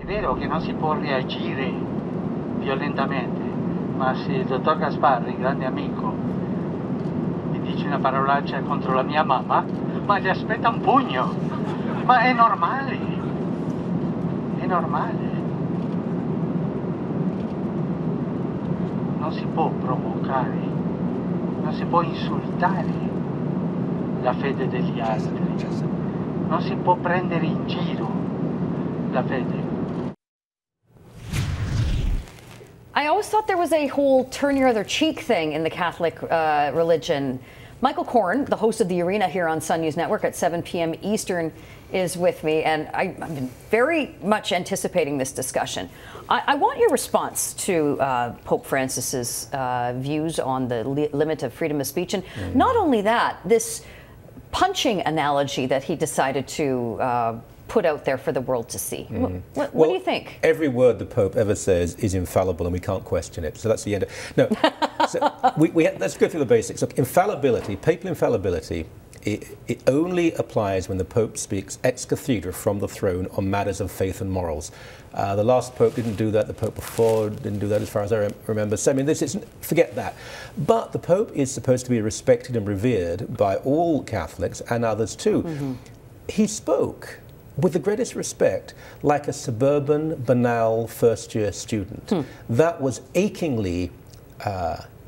vero che non si può reagire violentamente, ma se il dottor Gasparri, grande amico, mi dice una parolaccia contro la mia mamma, ma gli aspetta un pugno. Ma è normale. È normale. Non si può provocare, non si può insultare la fede degli altri, non si può prendere in giro la fede. I always thought there was a whole turn your other cheek thing in the Catholic religion. Michael Coren, the host of The Arena here on Sun News Network at 7 p.m. Eastern, is with me, and I've been very much anticipating this discussion. I want your response to Pope Francis's views on the limit of freedom of speech, and not only that, this punching analogy that he decided to put out there for the world to see. What do you think? Every word the Pope ever says is infallible, and we can't question it. So that's the end. No, so let's go through the basics. Look, infallibility, papal infallibility, it only applies when the Pope speaks ex cathedra from the throne on matters of faith and morals. The last Pope didn't do that. The Pope before didn't do that, as far as I remember. So, I mean, this isn't, forget that. But the Pope is supposed to be respected and revered by all Catholics and others too. He spoke with the greatest respect, like a suburban, banal first-year student. That was achingly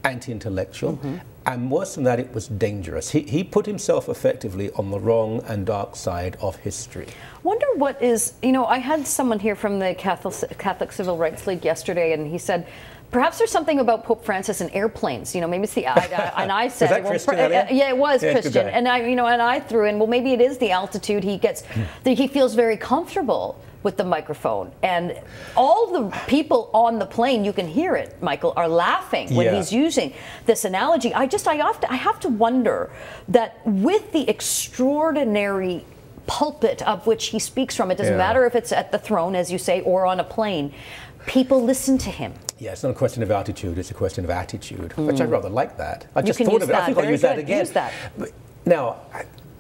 anti-intellectual, and worse than that, it was dangerous. He put himself effectively on the wrong and dark side of history. Wonder what is, you know, I had someone here from the Catholic Civil Rights League yesterday, and he said, perhaps there's something about Pope Francis and airplanes. You know, maybe it's the and I said, was that Christian, yeah, it was yeah, Christian, and I threw in, well, maybe it is the altitude he gets. He feels very comfortable with the microphone, and all the people on the plane, you can hear it, Michael, are laughing when he's using this analogy. I have to wonder that with the extraordinary pulpit of which he speaks from, it doesn't matter if it's at the throne, as you say, or on a plane, people listen to him. Yeah, it's not a question of altitude, it's a question of attitude, which I rather like that. I just thought of it. I think I'll use that again. Use that. But now,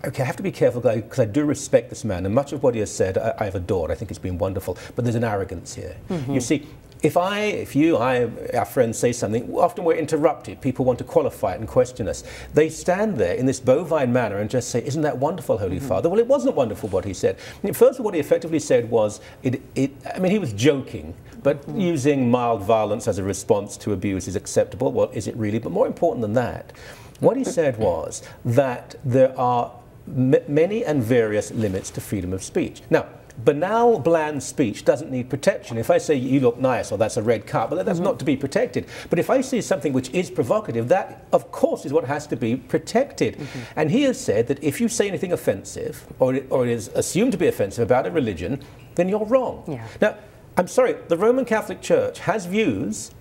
okay, I have to be careful because I do respect this man, and much of what he has said I have adored. I think it's been wonderful, but there's an arrogance here. You see, if our friends say something, often we're interrupted. People want to qualify it and question us. They stand there in this bovine manner and just say, isn't that wonderful, Holy Father? Well, it wasn't wonderful what he said. First of all, what he effectively said was, I mean, he was joking, but using mild violence as a response to abuse is acceptable. Well, is it really? But more important than that, what he said was that there are many and various limits to freedom of speech. Now, banal, bland speech doesn't need protection. If I say, you look nice, or that's a red cup, well, that's not to be protected. But if I say something which is provocative, that, of course, is what has to be protected. And he has said that if you say anything offensive, or it is assumed to be offensive about a religion, then you're wrong. Now, I'm sorry, the Roman Catholic Church has views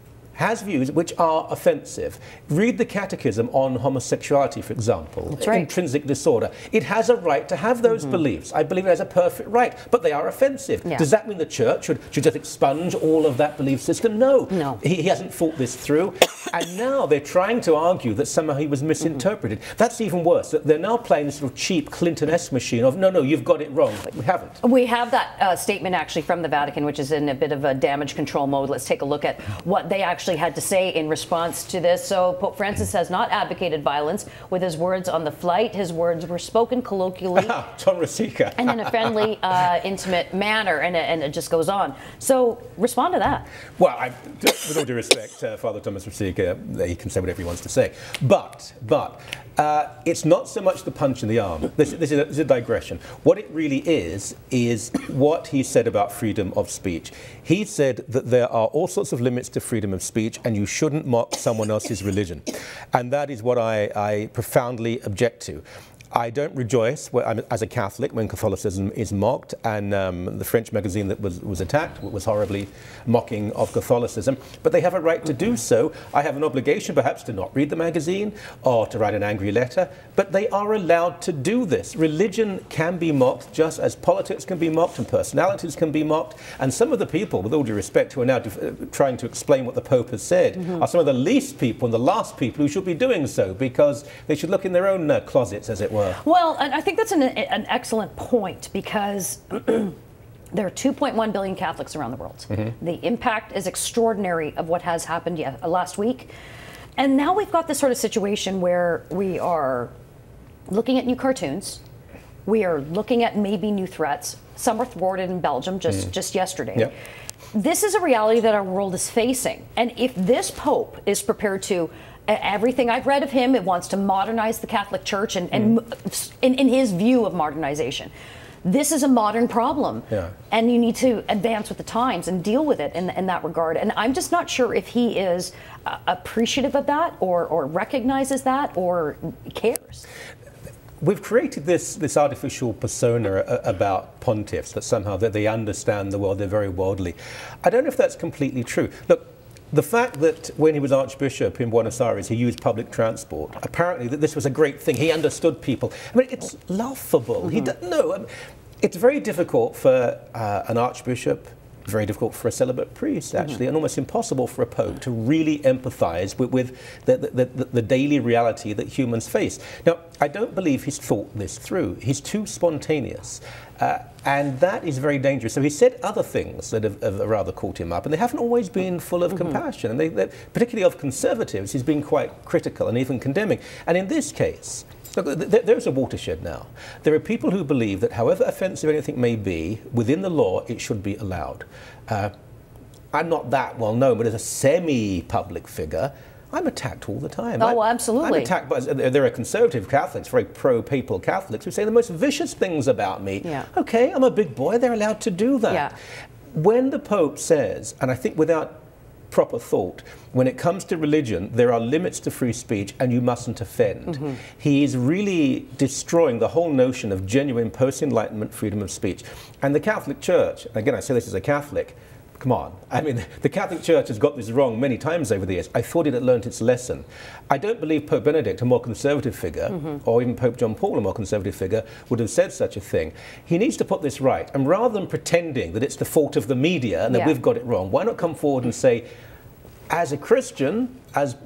which are offensive. Read the Catechism on homosexuality, for example, intrinsic disorder. It has a right to have those beliefs. I believe it has a perfect right, but they are offensive. Does that mean the Church should just expunge all of that belief system? No. He hasn't thought this through. And now they're trying to argue that somehow he was misinterpreted. That's even worse. They're now playing this sort of cheap Clinton-esque machine of, no, you've got it wrong. We haven't. We have that statement actually from the Vatican, which is in a bit of a damage control mode. Let's take a look at what they actually had to say in response to this. So Pope Francis has not advocated violence with his words on the flight. His words were spoken colloquially and in a friendly, intimate manner, and it just goes on. So respond to that. Well, with all due respect, Father Thomas Rosica, he can say whatever he wants to say. But it's not so much the punch in the arm. This is a digression. What it really is what he said about freedom of speech. He said that there are all sorts of limits to freedom of speech, and you shouldn't mock someone else's religion. And that is what I profoundly object to. I don't rejoice as a Catholic when Catholicism is mocked, and the French magazine that was attacked was horribly mocking of Catholicism, but they have a right to do so. I have an obligation perhaps to not read the magazine or to write an angry letter, but they are allowed to do this. Religion can be mocked just as politics can be mocked and personalities can be mocked, and some of the people, with all due respect, who are now trying to explain what the Pope has said are some of the least people and the last people who should be doing so, because they should look in their own closets, as it were. Well, and I think that's an excellent point, because There are 2.1 billion Catholics around the world. The impact is extraordinary of what has happened last week. And now we've got this sort of situation where we are looking at new cartoons. We are looking at maybe new threats. Some were thwarted in Belgium just yesterday. Yep. This is a reality that our world is facing. And if this Pope is prepared to, everything I've read of him, it wants to modernize the Catholic Church and in his view of modernization. This is a modern problem, and you need to advance with the times and deal with it in that regard. And I'm just not sure if he is appreciative of that or recognizes that or cares. We've created this artificial persona about pontiffs, that somehow that they understand the world, they're very worldly. I don't know if that's completely true. Look, the fact that when he was Archbishop in Buenos Aires, he used public transport, apparently that this was a great thing. He understood people. I mean, it's laughable. He doesn't know. It's very difficult for an Archbishop, very difficult for a celibate priest, actually, and almost impossible for a Pope to really empathize with the daily reality that humans face. Now, I don't believe he's thought this through. He's too spontaneous. And that is very dangerous. So he said other things that have rather caught him up, and they haven't always been full of compassion. And particularly of conservatives, he's been quite critical and even condemning. And in this case, look, there's a watershed now. There are people who believe that however offensive anything may be, within the law, it should be allowed. I'm not that well known, but as a semi-public figure, I'm attacked all the time. Oh, absolutely. I'm attacked by, there are conservative Catholics, very pro-papal Catholics, who say the most vicious things about me. Yeah. Okay, I'm a big boy, they're allowed to do that. Yeah. When the Pope says, and I think without proper thought, when it comes to religion, there are limits to free speech and you mustn't offend. He is really destroying the whole notion of genuine post-Enlightenment freedom of speech. And the Catholic Church, again, I say this as a Catholic, come on. I mean, the Catholic Church has got this wrong many times over the years. I thought it had learnt its lesson. I don't believe Pope Benedict, a more conservative figure, or even Pope John Paul, a more conservative figure, would have said such a thing. He needs to put this right. And rather than pretending that it's the fault of the media and that we've got it wrong, why not come forward and say, as a Christian, as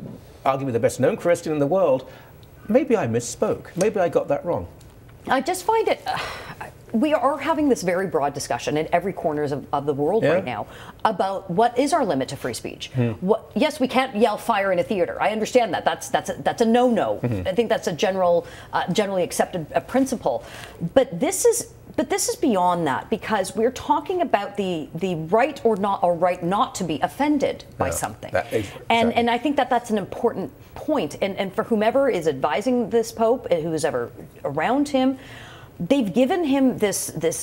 arguably the best known Christian in the world, maybe I misspoke. Maybe I got that wrong. I just find it... we are having this very broad discussion in every corner of the world right now about what is our limit to free speech. Yes, we can't yell fire in a theater. I understand that. That's a no-no. I think that's a generally accepted principle. But this is beyond that, because we're talking about the right or right not to be offended by something. And I think that's an important point. And for whomever is advising this Pope, who's ever around him, they've given him this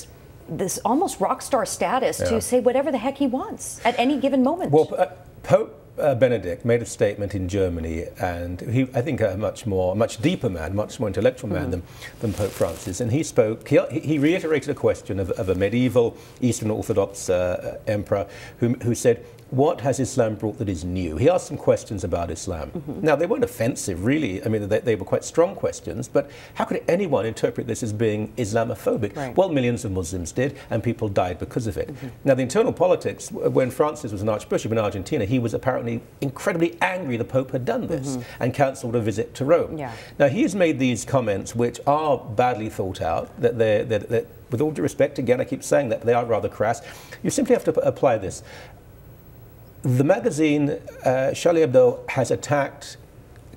almost rock star status to say whatever the heck he wants at any given moment. Well, Pope Benedict made a statement in Germany, and I think a much deeper man, much more intellectual man than Pope Francis. And he spoke. He reiterated a question of a medieval Eastern Orthodox emperor who said, "What has Islam brought that is new?" He asked some questions about Islam. Now, they weren't offensive, really. I mean, they were quite strong questions, but how could anyone interpret this as being Islamophobic? Right. Well, millions of Muslims did, and people died because of it. Now, the internal politics, when Francis was an archbishop in Argentina, he was apparently incredibly angry the Pope had done this and cancelled a visit to Rome. Now, he has made these comments, which are badly thought out, that with all due respect, again, I keep saying that they are rather crass. You simply have to apply this. The magazine, Charlie Hebdo, has attacked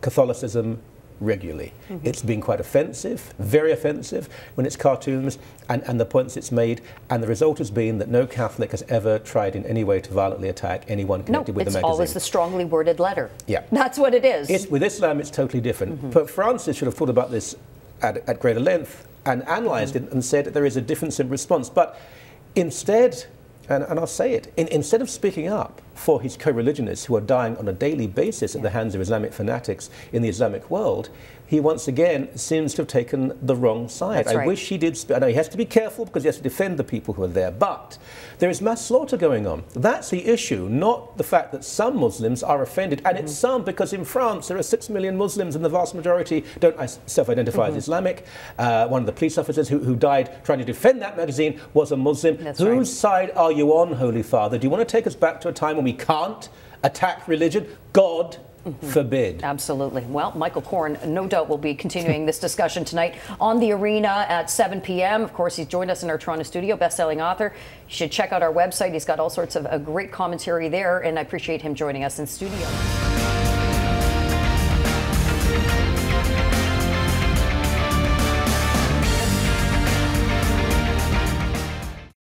Catholicism regularly. It's been quite offensive, very offensive, when it's cartoons and the points it's made, and the result has been that no Catholic has ever tried in any way to violently attack anyone connected with the magazine. No, it's always the strongly worded letter. Yeah. That's what it is. With Islam, it's totally different. Pope Francis should have thought about this at greater length and analysed it and said that there is a difference in response. But instead, and I'll say it, instead of speaking up for his co-religionists who are dying on a daily basis at the hands of Islamic fanatics in the Islamic world, he once again seems to have taken the wrong side. I wish he did. I know he has to be careful because he has to defend the people who are there, but there is mass slaughter going on. That's the issue, not the fact that some Muslims are offended, and it's some because in France there are 6 million Muslims and the vast majority don't self-identify as Islamic. One of the police officers who died trying to defend that magazine was a Muslim. Whose side are you on, Holy Father? Do you want to take us back to a time when we can't attack religion? God forbid. Absolutely. Well, Michael Coren, no doubt, will be continuing this discussion tonight on the Arena at 7 p.m. Of course, he's joined us in our Toronto studio, best-selling author. You should check out our website. He's got all sorts of great commentary there, and I appreciate him joining us in studio.